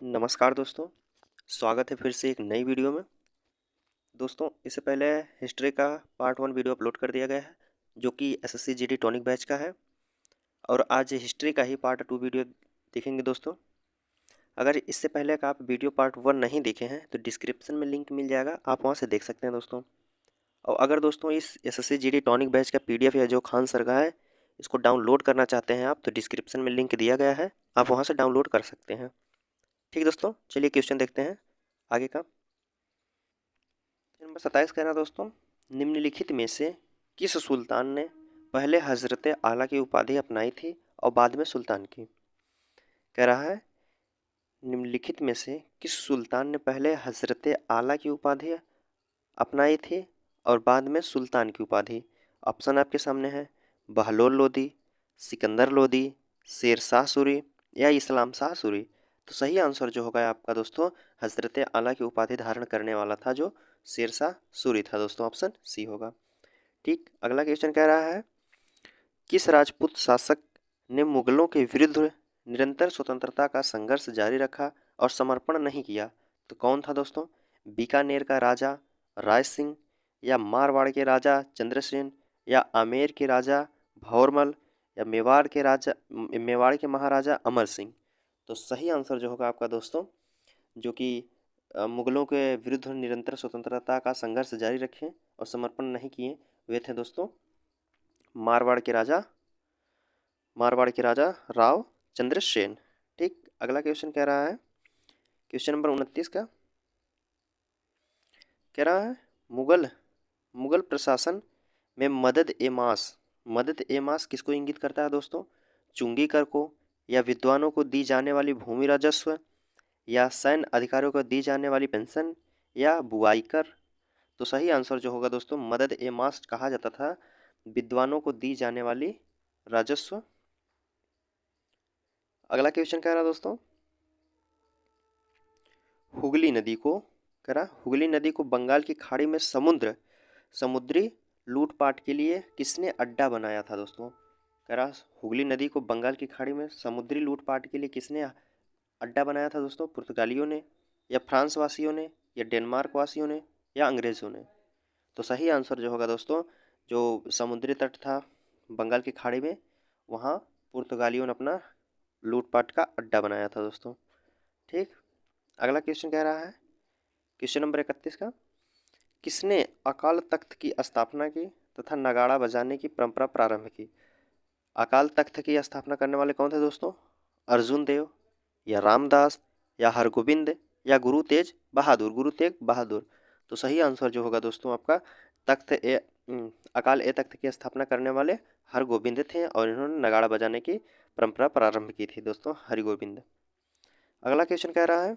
नमस्कार दोस्तों, स्वागत है फिर से एक नई वीडियो में। दोस्तों, इससे पहले हिस्ट्री का पार्ट 1 वीडियो अपलोड कर दिया गया है, जो कि एसएससी जीडी टॉनिक बैच का है। और आज हिस्ट्री का ही पार्ट 2 वीडियो देखेंगे दोस्तों। अगर इससे पहले का आप वीडियो पार्ट 1 नहीं देखे हैं तो डिस्क्रिप्शन में लिंक मिल जाएगा, आप वहां से देख सकते हैं दोस्तों। और अगर दोस्तों इस एसएससी जीडी टॉनिक बैच का पीडीएफ या जो खान सर का है, इसको डाउनलोड करना चाहते हैं आप, तो डिस्क्रिप्शन में लिंक दिया गया है, आप वहाँ से डाउनलोड कर सकते हैं। ठीक दोस्तों, चलिए क्वेश्चन देखते हैं आगे का। नंबर 27 कह रहा दोस्तों, निम्नलिखित में से किस सुल्तान ने पहले हजरत आला की उपाधि अपनाई थी और बाद में सुल्तान की। कह रहा है, निम्नलिखित में से किस सुल्तान ने पहले हजरत आला की उपाधि अपनाई थी और बाद में सुल्तान की उपाधि। ऑप्शन आपके सामने है, बहलोल लोदी, सिकंदर लोदी, शेर शाह सूरी या इस्लाम शाह सूरी। तो सही आंसर जो होगा आपका दोस्तों, हजरत आला की उपाधि धारण करने वाला था जो शेर शाह सूरी था दोस्तों, ऑप्शन सी होगा। ठीक, अगला क्वेश्चन कह रहा है, किस राजपूत शासक ने मुगलों के विरुद्ध निरंतर स्वतंत्रता का संघर्ष जारी रखा और समर्पण नहीं किया। तो कौन था दोस्तों, बीकानेर का राजा राय सिंह, या मारवाड़ के राजा चंद्रसेन, या आमेर के राजा भौरमल, या मेवाड़ के महाराजा अमर सिंह। तो सही आंसर जो होगा आपका दोस्तों, जो कि मुगलों के विरुद्ध निरंतर स्वतंत्रता का संघर्ष जारी रखे और समर्पण नहीं किए, वे थे दोस्तों मारवाड़ के राजा राव चंद्रसेन। ठीक, अगला क्वेश्चन कह रहा है, क्वेश्चन नंबर 29 का कह रहा है, मुगल मुगल प्रशासन में मदद ए मास किसको इंगित करता है दोस्तों, चुंगी कर को, या विद्वानों को दी जाने वाली भूमि राजस्व, या सैन्य अधिकारियों को दी जाने वाली पेंशन, या बुआई कर। तो सही आंसर जो होगा दोस्तों, मदद ए मास कहा जाता था विद्वानों को दी जाने वाली राजस्व। अगला क्वेश्चन कह रहा दोस्तों, हुगली नदी को हुगली नदी को बंगाल की खाड़ी में समुद्री लूटपाट के लिए किसने अड्डा बनाया था दोस्तों। कह रहा, हुगली नदी को बंगाल की खाड़ी में समुद्री लूटपाट के लिए किसने अड्डा बनाया था दोस्तों, पुर्तगालियों ने, या फ्रांस वासियों ने, या डेनमार्क वासियों ने, या अंग्रेजों ने। तो सही आंसर जो होगा दोस्तों, जो समुद्री तट था बंगाल की खाड़ी में, वहाँ पुर्तगालियों ने अपना लूटपाट का अड्डा बनाया था दोस्तों। ठीक, अगला क्वेश्चन कह रहा है, क्वेश्चन नंबर 31 का, किसने अकाल तख्त की स्थापना की तथा नगाड़ा बजाने की परंपरा प्रारंभ की। अकाल तख्त की स्थापना करने वाले कौन थे दोस्तों, अर्जुन देव, या रामदास, या हरगोविंद, या गुरु तेग बहादुर। तो सही आंसर जो होगा दोस्तों आपका, अकाल ए तख्त की स्थापना करने वाले हरगोविंद थे और इन्होंने नगाड़ा बजाने की परंपरा प्रारंभ की थी दोस्तों, हरगोविंद। अगला क्वेश्चन कह रहा है,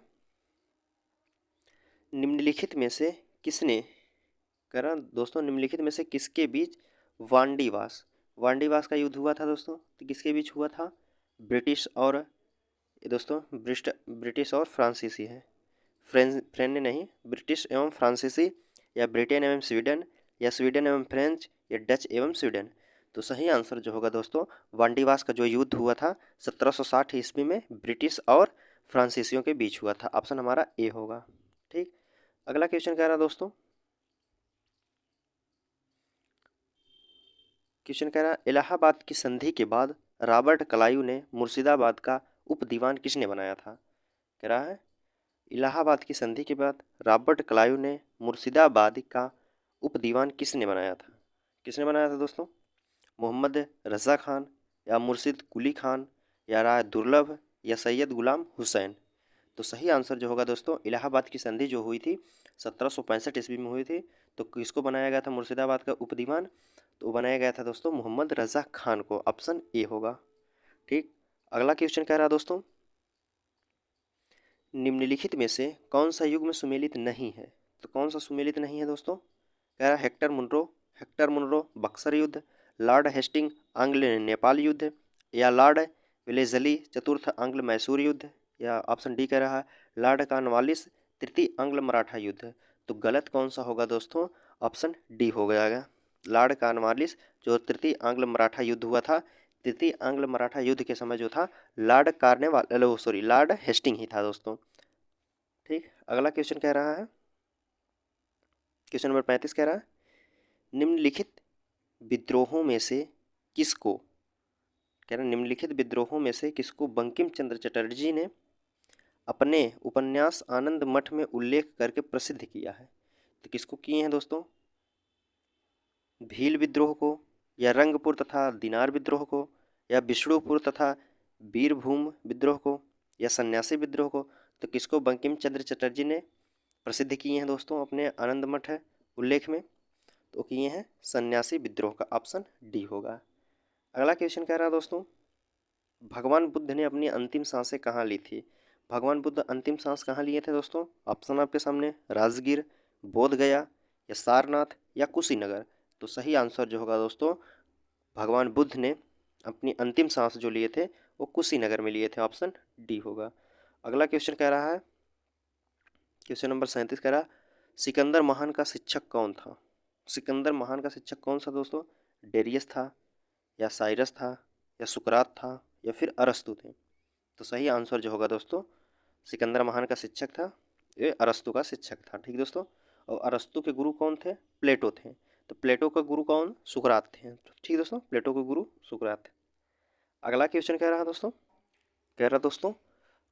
निम्नलिखित में से किसने कह रहा दोस्तों, निम्नलिखित में से किसके बीच वांडीवास का युद्ध हुआ था दोस्तों। तो किसके बीच हुआ था, ब्रिटिश और ये दोस्तों ब्रिटिश और फ्रांसीसी है, फ्रेंच नहीं, ब्रिटिश एवं फ्रांसीसी, या ब्रिटेन एवं स्वीडन, या स्वीडन एवं फ्रेंच, या डच एवं स्वीडन। तो सही आंसर जो होगा दोस्तों, वांडीवास का जो युद्ध हुआ था 1760 ईस्वी में ब्रिटिश और फ्रांसीसियों के बीच हुआ था, ऑप्शन हमारा ए होगा। ठीक, अगला क्वेश्चन कह रहा दोस्तों, क्वेश्चन कह रहा है, इलाहाबाद की संधि के बाद रॉबर्ट क्लाइव ने मुर्शिदाबाद का उप दीवान किसने बनाया था। कह रहा है, इलाहाबाद की संधि के बाद रॉबर्ट क्लाइव ने मुर्शिदाबाद का उप दीवान किसने बनाया था दोस्तों, मोहम्मद रजा खान, या मुर्शिद कुली खान, या राय दुर्लभ, या सैयद गुलाम हुसैन। तो सही आंसर जो होगा दोस्तों, इलाहाबाद की संधि जो हुई थी 1765 ईस्वी में हुई थी, तो किसको बनाया गया था मुर्शिदाबाद का उप दीवान, तो बनाया गया था दोस्तों मोहम्मद रजा खान को, ऑप्शन ए होगा। ठीक, अगला क्वेश्चन कह रहा है दोस्तों, निम्नलिखित में से कौन सा युग में सुमेलित नहीं है। तो कौन सा सुमेलित नहीं है दोस्तों, कह रहा है हेक्टर मुनरो बक्सर युद्ध, लॉर्ड हेस्टिंग आंग्ल नेपाल युद्ध, या लॉर्ड वेलेजली चतुर्थ आंग्ल मैसूर युद्ध, या ऑप्शन डी कह रहा है लॉर्ड कॉर्नवालिस तृतीय आंग्ल मराठा युद्ध। तो गलत कौन सा होगा दोस्तों, ऑप्शन डी हो गया, लॉर्ड कॉर्नवालिस जो तृतीय आंग्ल मराठा युद्ध हुआ था तृतीय आंग्ल मराठा युद्ध के समय जो था लॉर्ड हेस्टिंग ही था दोस्तों। ठीक, अगला क्वेश्चन कह रहा है, क्वेश्चन नंबर 35 कह रहा है, निम्नलिखित विद्रोहों में से किसको, कह रहा है निम्नलिखित विद्रोहों में से किसको बंकिम चंद्र चटर्जी ने अपने उपन्यास आनंद मठ में उल्लेख करके प्रसिद्ध किया है। तो किसको किए हैं दोस्तों, भील विद्रोह को, या रंगपुर तथा दिनार विद्रोह को, या विष्णुपुर तथा बीरभूम विद्रोह को, या सन्यासी विद्रोह को। तो किसको बंकिम चंद्र चटर्जी ने प्रसिद्ध किए हैं दोस्तों अपने आनंद मठ उल्लेख में, तो किए हैं सन्यासी विद्रोह का, ऑप्शन डी होगा। अगला क्वेश्चन कह रहा है दोस्तों, भगवान बुद्ध ने अपनी अंतिम सांसें कहाँ ली थी। भगवान बुद्ध अंतिम सांस कहाँ लिए थे दोस्तों, ऑप्शन आपके सामने, राजगीर, बोध गया, या सारनाथ, या कुशीनगर। तो सही आंसर जो होगा दोस्तों, भगवान बुद्ध ने अपनी अंतिम सांस जो लिए थे वो कुशीनगर में लिए थे, ऑप्शन डी होगा। अगला क्वेश्चन कह रहा है, क्वेश्चन नंबर 37 कह रहा है, सिकंदर महान का शिक्षक कौन था। सिकंदर महान का शिक्षक कौन सा दोस्तों, डेरियस था, या साइरस था, या सुकरात था, या फिर अरस्तु थे। तो सही आंसर जो होगा दोस्तों, सिकंदर महान का शिक्षक था, ये अरस्तु का शिक्षक था। ठीक दोस्तों, और अरस्तु के गुरु कौन थे, प्लेटो थे। तो प्लेटो का गुरु कौन, सुकरात थे। ठीक दोस्तों, प्लेटो के गुरु सुकरात थे। अगला क्वेश्चन कह रहा है दोस्तों, कह रहा दोस्तों,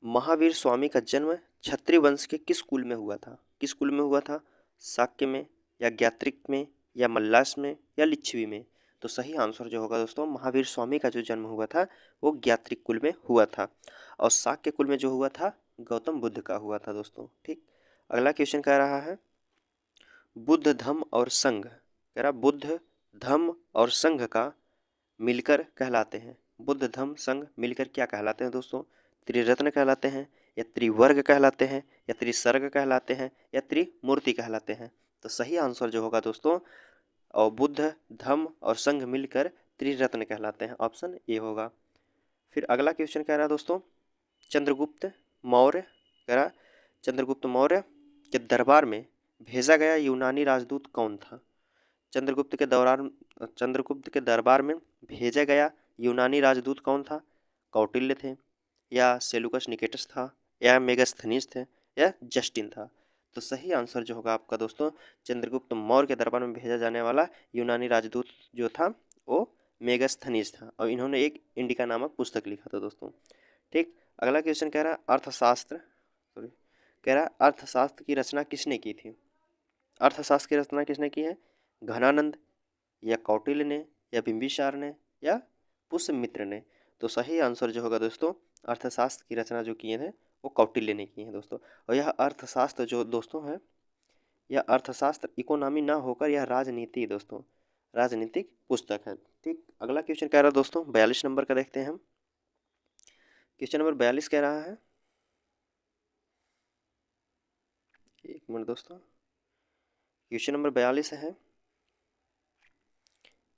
महावीर स्वामी का जन्म क्षत्रिय वंश के किस कुल में हुआ था। किस कुल में हुआ था, शाक्य में, या ज्ञात्रिक में, या मल्लास में, या लिच्छवी में। तो सही आंसर जो होगा दोस्तों, महावीर स्वामी का जो जन्म हुआ था वो ज्ञात्रिक कुल में हुआ था, और शाक्य कुल में जो हुआ था गौतम बुद्ध का हुआ था दोस्तों। ठीक, अगला क्वेश्चन कह रहा है, बुद्ध धम्म और संघ, कह रहा बुद्ध धम्म और संघ का मिलकर कहलाते हैं। बुद्ध धम्म संघ मिलकर क्या कहलाते हैं दोस्तों, त्रिरत्न कहलाते हैं, या त्रिवर्ग कहलाते हैं, या त्रिसर्ग कहलाते हैं, या त्रिमूर्ति कहलाते हैं। तो सही आंसर जो होगा दोस्तों, और बुद्ध धम्म और संघ मिलकर त्रिरत्न कहलाते हैं, ऑप्शन ए होगा। फिर अगला क्वेश्चन कह रहा है दोस्तों, चंद्रगुप्त मौर्य, कह रहा चंद्रगुप्त मौर्य के दरबार में भेजा गया यूनानी राजदूत कौन था। चंद्रगुप्त के दरबार में भेजा गया यूनानी राजदूत कौन था, कौटिल्य थे, या सेलुकस निकेटस था, या मेगास्थनीज थे, या जस्टिन था। तो सही आंसर जो होगा आपका दोस्तों, चंद्रगुप्त मौर्य के दरबार में भेजा जाने वाला यूनानी राजदूत जो था वो मेगास्थनीज था, और इन्होंने एक इंडिका नामक पुस्तक लिखा था दोस्तों। ठीक, अगला क्वेश्चन कह रहा है, अर्थशास्त्र, सॉरी, कह रहा है अर्थशास्त्र की रचना किसने की थी। अर्थशास्त्र की रचना किसने की है, घनानंद, या कौटिल्य ने, या बिंबिसार ने, या पुष्यमित्र ने। तो सही आंसर जो होगा दोस्तों, अर्थशास्त्र की रचना जो किए थे वो कौटिल्य ने की है दोस्तों। और यह अर्थशास्त्र जो दोस्तों है, यह अर्थशास्त्र इकोनॉमी ना होकर यह राजनीति दोस्तों, राजनीतिक पुस्तक है। ठीक, अगला क्वेश्चन कह रहा है दोस्तों 42 नंबर का देखते हैं हम। क्वेश्चन नंबर 42 कह रहा है, एक मिनट दोस्तों, क्वेश्चन नंबर 42 है,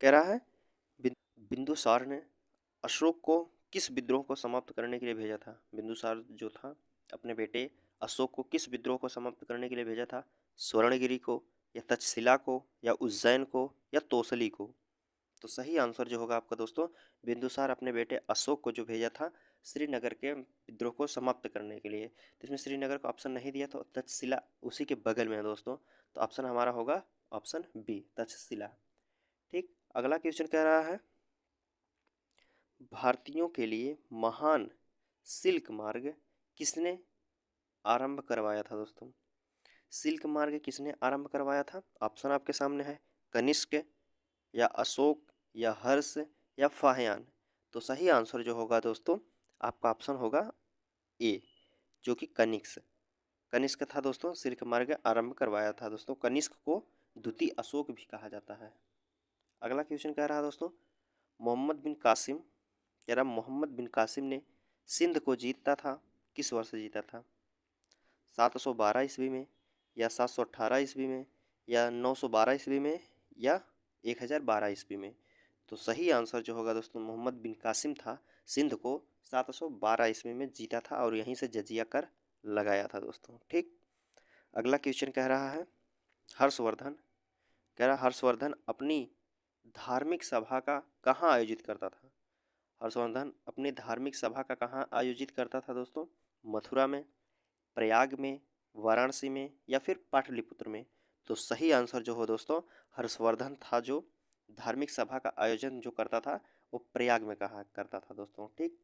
कह रहा है बिंदुसार ने अशोक को किस विद्रोह को समाप्त करने के लिए भेजा था। बिंदुसार जो था अपने बेटे अशोक को किस विद्रोह को समाप्त करने के लिए भेजा था, स्वर्णगिरी को, या तक्षशिला को, या उज्जैन को, या तोसली को। तो सही आंसर जो होगा आपका दोस्तों, बिंदुसार अपने बेटे अशोक को जो भेजा था श्रीनगर के विद्रोह को समाप्त करने के लिए। तो इसमें श्रीनगर का ऑप्शन नहीं दिया, तो तक्षशिला उसी के बगल में है दोस्तों। तो ऑप्शन हमारा होगा ऑप्शन बी, तक्षशिला। ठीक, अगला क्वेश्चन कह रहा है, भारतीयों के लिए महान सिल्क मार्ग किसने आरंभ करवाया था दोस्तों। सिल्क मार्ग किसने आरंभ करवाया था, ऑप्शन आपके सामने है, कनिष्क, या अशोक, या हर्ष, या फाहियान। तो सही आंसर जो होगा दोस्तों आपका ऑप्शन होगा ए, जो कि कनिष्क, कनिष्क था दोस्तों, सिल्क मार्ग आरंभ करवाया था दोस्तों। कनिष्क को द्वितीय अशोक भी कहा जाता है। अगला क्वेश्चन कह रहा है दोस्तों, मोहम्मद बिन कासिम, कह रहा मोहम्मद बिन कासिम ने सिंध को जीता था, किस वर्ष जीता था, 712 ईस्वी में, या 718 ईस्वी में, या 912 ईस्वी में, या 1012 ईस्वी में। तो सही आंसर जो होगा दोस्तों, मोहम्मद बिन कासिम था, सिंध को 712 ईस्वी में जीता था, और यहीं से जजिया कर लगाया था दोस्तों। ठीक, अगला क्वेश्चन कह रहा है, हर्षवर्धन, कह रहा हर्षवर्धन अपनी धार्मिक सभा का कहाँ आयोजित करता था। हर्षवर्धन अपनी धार्मिक सभा का कहाँ आयोजित करता था दोस्तों? मथुरा में, प्रयाग में, वाराणसी में या फिर पाटलिपुत्र में? तो सही आंसर जो हो दोस्तों, हर्षवर्धन था जो धार्मिक सभा का आयोजन जो करता था वो प्रयाग में कहा करता था दोस्तों। ठीक,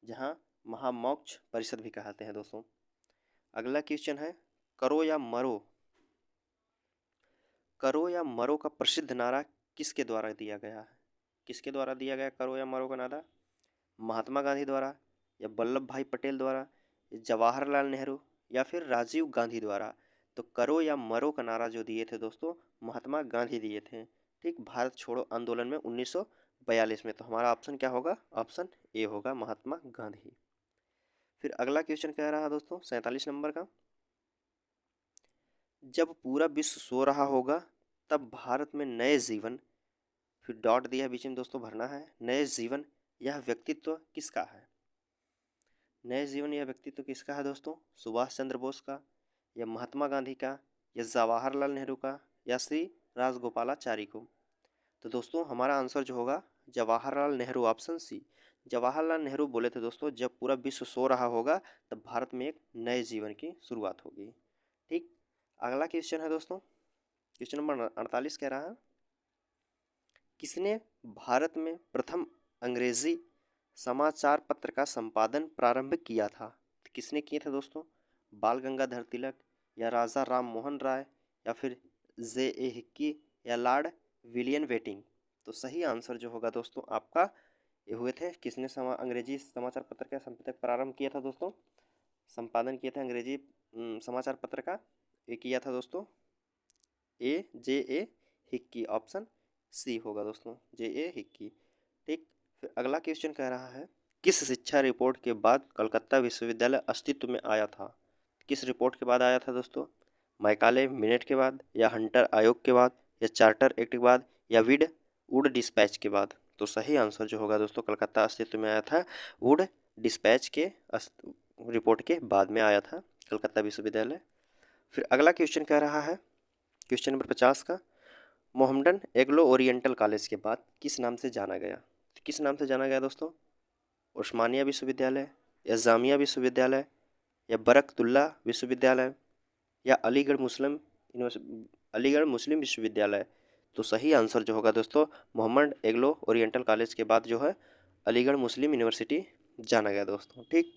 जहाँ महामोक्ष परिषद भी कहते हैं दोस्तों। अगला क्वेश्चन है, करो या मरो, करो या मरो का प्रसिद्ध नारा किसके द्वारा दिया गया है? किसके द्वारा दिया गया करो या मरो का नारा? महात्मा गांधी द्वारा, या वल्लभ भाई पटेल द्वारा, या जवाहरलाल नेहरू, या फिर राजीव गांधी द्वारा? तो करो या मरो का नारा जो दिए थे दोस्तों, महात्मा गांधी दिए थे। ठीक, भारत छोड़ो आंदोलन में 1942 में। तो हमारा ऑप्शन क्या होगा? ऑप्शन ए होगा, महात्मा गांधी। फिर अगला क्वेश्चन कह रहा है दोस्तों 47 नंबर का, जब पूरा विश्व सो रहा होगा तब भारत में नए जीवन, फिर डॉट दिया है बीच में दोस्तों, भरना है। नए जीवन यह व्यक्तित्व किसका है? नए जीवन यह व्यक्तित्व किसका है दोस्तों? सुभाष चंद्र बोस का, या महात्मा गांधी का, या जवाहरलाल नेहरू का, या श्री राजगोपालाचारी को? तो दोस्तों हमारा आंसर जो होगा जवाहरलाल नेहरू, ऑप्शन सी। जवाहरलाल नेहरू बोले थे दोस्तों, जब पूरा विश्व सो रहा होगा तब भारत में एक नए जीवन की शुरुआत होगी। ठीक, अगला क्वेश्चन है दोस्तों, क्वेश्चन नंबर 48 कह रहा है, किसने भारत में प्रथम अंग्रेजी समाचार पत्र का संपादन प्रारंभ किया था? किसने किए थे दोस्तों? बाल गंगाधर तिलक, या राजा राम मोहन राय, या फिर जे.ए. हिक्की, या लॉर्ड विलियम बेंटिक? तो सही आंसर जो होगा दोस्तों आपका ये हुए थे, किसने अंग्रेजी समाचार पत्र का संपादन प्रारंभ किया था दोस्तों? संपादन किया था अंग्रेजी समाचार पत्र का, ये किया था दोस्तों जे.ए. हिक्की, ऑप्शन सी होगा दोस्तों, जे.ए. हिक्की। ठीक, फिर अगला क्वेश्चन कह रहा है, किस शिक्षा रिपोर्ट के बाद कलकत्ता विश्वविद्यालय अस्तित्व में आया था? किस रिपोर्ट के बाद आया था दोस्तों? मैकाले मिनेट के बाद, या हंटर आयोग के बाद, या चार्टर एक्ट के बाद, या वुड डिस्पैच के बाद? तो सही आंसर जो होगा दोस्तों, कलकत्ता अस्तित्व में आया था वुड डिस्पैच के रिपोर्ट के बाद में आया था कलकत्ता विश्वविद्यालय। फिर अगला क्वेश्चन कह रहा है, क्वेश्चन नंबर 50 का, मोहम्मडन एग्लो ओरिएंटल कॉलेज के बाद किस नाम से जाना गया? किस नाम से जाना गया दोस्तों? उस्मानिया विश्वविद्यालय, या जामिया विश्वविद्यालय, या बरकतुल्ला विश्वविद्यालय, या अलीगढ़ मुस्लिम विश्वविद्यालय? तो सही आंसर जो होगा दोस्तों, मोहम्मद एग्लो ओरिएंटल कॉलेज के बाद जो है अलीगढ़ मुस्लिम यूनिवर्सिटी जाना गया दोस्तों। ठीक,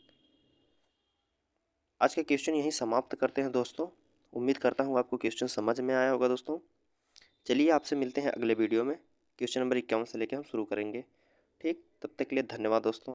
आज का क्वेश्चन यहीं समाप्त करते हैं दोस्तों। उम्मीद करता हूँ आपको क्वेश्चन समझ में आया होगा दोस्तों। चलिए आपसे मिलते हैं अगले वीडियो में, क्वेश्चन नंबर 51 से लेकर हम शुरू करेंगे। ठीक, तब तक के लिए धन्यवाद दोस्तों।